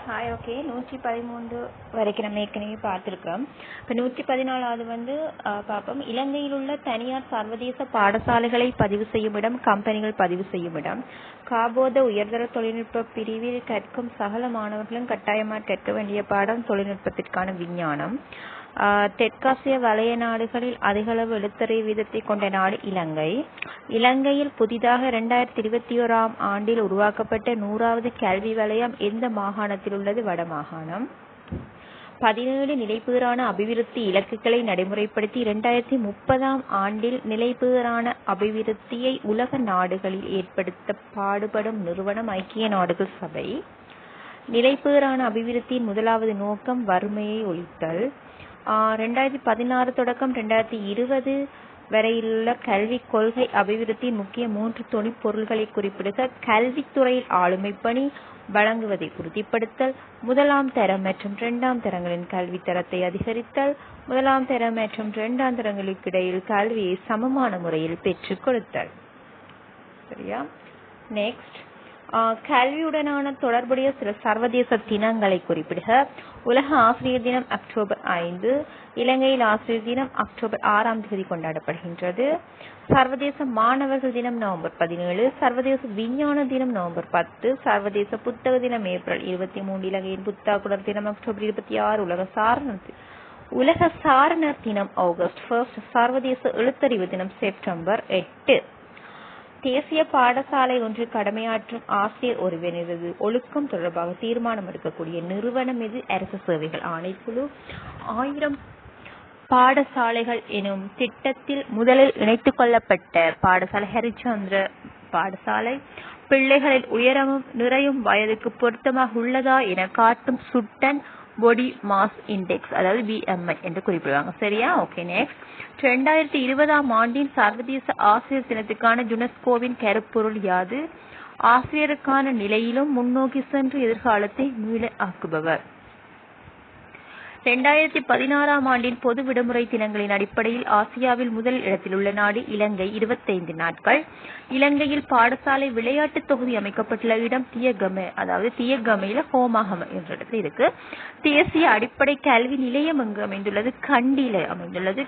Hi. Okay, 113 வரைக்கும் நம்ம ஏற்கனவே பார்த்துருக்கோம். இப்போ 114வது பார்ப்போம். இலங்கையில் உள்ள தனியார் சர்வதேச பாடசாலைகளை பதிவு செய்யும் இடம், கம்பெனிகள் பதிவு செய்யும் இடம். காபோத உயர்தர தொழில்நுட்ப பிரிவில் கற்கும் சகல மாணவர்களும் கட்டாயமாக கற்க வேண்டிய பாடம் தொழில்நுட்பத்திற்கான விஞ்ஞானம். தெற்காசிய வலய நாடுகளில் அதிகளவு எழுத்தறிவு வீதத்தை கொண்ட நாடு இலங்கை. இலங்கையில் புதிதாக 2021 ஆண்டில் உருவாக்கப்பட்ட 100வது கல்வி வலயம் எந்த மாகாணத்தில் உள்ளது? வடமாகாணம். 17 நிலைபேறான அபிவிருத்தி இலக்குகளை நடைமுறைப்படுத்தி 2030 ஆண்டில் நிலைபேறான அபிவிருத்தியை உலக நாடுகளில் ஏற்படுத்த பாடுபடும் நிறுவனம் ஐக்கிய நாடுகள் சபை. நிலைபேறான அபிவிருத்தியின் முதலாவது நோக்கம் வறுமையை ஒழித்தல். 2016 தொடக்கம் 2020 வரையிலுள்ள கல்விக் கொள்கை அபிவிருத்தியின் முக்கிய 3 தொனிப்பொருள்களை குறிப்பிடுக. கல்வித்துறையில் ஆளுமை பணி வழங்குவதை உறுதிப்படுத்தல், 1ஆம் தரம் மற்றும் 2ஆம் தரங்களின் கல்வி தரத்தை அதிகரித்தல், 1ஆம் தரம் மற்றும் 2ஆம் தரங்களுக்கு இடையில் கல்வியை சமமான முறையில் பெற்றுக் கொடுத்தல். சரியா? நெக்ஸ்ட், கல்வியுடனான தொடர்புடைய சில சர்வதேச தினங்களை குறிப்பிடுக. உலக ஆசிரியர் தினம் அக்டோபர் 5, இலங்கையில் ஆசிரியர் தினம் அக்டோபர் 6ஆம் தேதி கொண்டாடப்படுகின்றது. சர்வதேச மாணவர்கள் தினம் நவம்பர் 17, சர்வதேச விஞ்ஞான தினம் நவம்பர் 10, சர்வதேச புத்தக தினம் ஏப்ரல் 23, இலங்கையின் புத்தாக்குனர் தினம் அக்டோபர் 26, உலக சாரணர் தினம் ஆகஸ்ட் 1, சர்வதேச எழுத்தறிவு தினம் செப்டம்பர் 8. தேசிய பாடசாலை ஒன்று கடமையாற்றும் ஆசிரியர் ஒருவரது ஒழுக்கம் தொடர்பாக தீர்மானம் எடுக்கக்கூடிய நிறுவனம் இது? அரசு சேவைகள் ஆணைக்குழு. 1000 பாடசாலைகள் எனும் திட்டத்தில் முதலில் இணைத்துக் கொள்ளப்பட்ட பாடசாலை ஹரிச்சந்திர பாடசாலை. பிள்ளைகளில் உயரமும் நிறையும் வயதுக்கு பொருத்தமாக உள்ளதா என காட்டும் சுட்டன் பாடி மாஸ் இண்டெக்ஸ், அதாவது BMI என்று குறிப்பிடுவாங்க. சரியா? ஓகே. நெக்ஸ்ட், 2020 ஆண்டின் சர்வதேச ஆசிரியர் தினத்துக்கான யுனெஸ்கோவின் கருப்பொருள் யாது? ஆசிரியருக்கான நிலையிலும் முன்னோக்கி சென்று எதிர்காலத்தை மீள ஆக்குபவர். 2016 ஆண்டின் பொது விடுமுறை தினங்களின் அடிப்படையில் ஆசியாவில் முதல் இடத்தில் உள்ள நாடு இலங்கை, 25 நாட்கள். இலங்கையில் பாடசாலை விளையாட்டு தொகுதி அமைக்கப்பட்டுள்ள இடம் தியகம, அதாவது தியகமையில ஹோமாகம என்ற இடத்துல இருக்கு. தேசிய அடிப்படை கல்வி நிலையம் எங்கு அமைந்துள்ளது? கண்டில அமைந்துள்ளது.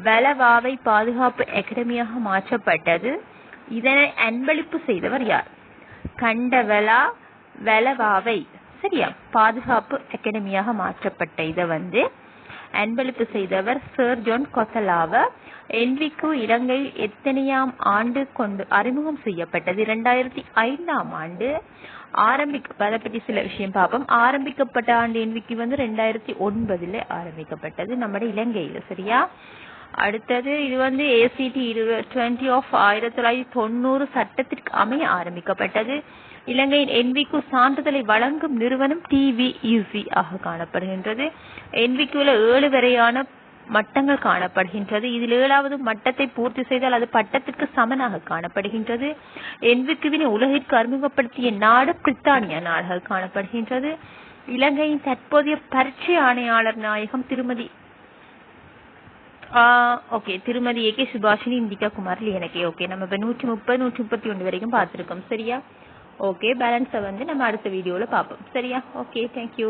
வலவாவை பாதுகாப்பு அகாடமியாக மாற்றப்பட்டது. இதனை அன்பளிப்பு செய்தவர் யார்? வலவாவை சரியா பாதுகாப்பு அகாடமியாக மாற்றப்பட்ட இதை அன்பளிப்பு செய்தவர் சர் ஜான் கொத்தலாவ. என்விக்கு இலங்கையில் எத்தனையாம் ஆண்டு கொண்டு அறிமுகம் செய்யப்பட்டது? 2005ஆம் ஆண்டு. அதை பற்றி சில விஷயம் பார்ப்போம். ஆரம்பிக்கப்பட்ட ஆண்டு என்விக்கு 2009 ஆரம்பிக்கப்பட்டது நம்முடைய இலங்கையில. சரியா? அடுத்தது, இது ACT 20 of 1990 சட்டத்திற்கு அமைய ஆரம்பிக்கப்பட்டது. இலங்கையின் என்விக்கு சான்றிதழை வழங்கும் நிறுவனம் TVEC ஆக காணப்படுகின்றது. என்விக்குல 7 வரையான மட்டங்கள் காணப்படுகின்றது. இதில் 7வது மட்டத்தை பூர்த்தி செய்தால் அது பட்டத்திற்கு சமனாக காணப்படுகின்றது. என்விக்குவினை உலகிற்கு அறிமுகப்படுத்திய நாடு பிரித்தானியா நாடாக காணப்படுகின்றது. இலங்கையின் தற்போதைய பரீட்சை ஆணையாளர் நாயகம் திருமதி ஏகே சுபாஷினி இந்திகா குமார் எனக்கு. ஓகே, நம்ம 130, 131 வரைக்கும் பார்த்திருக்கோம். சரியா? ஓகே, பேலன்ஸை நம்ம அடுத்த வீடியோல பார்ப்போம். சரியா? Okay, thank you.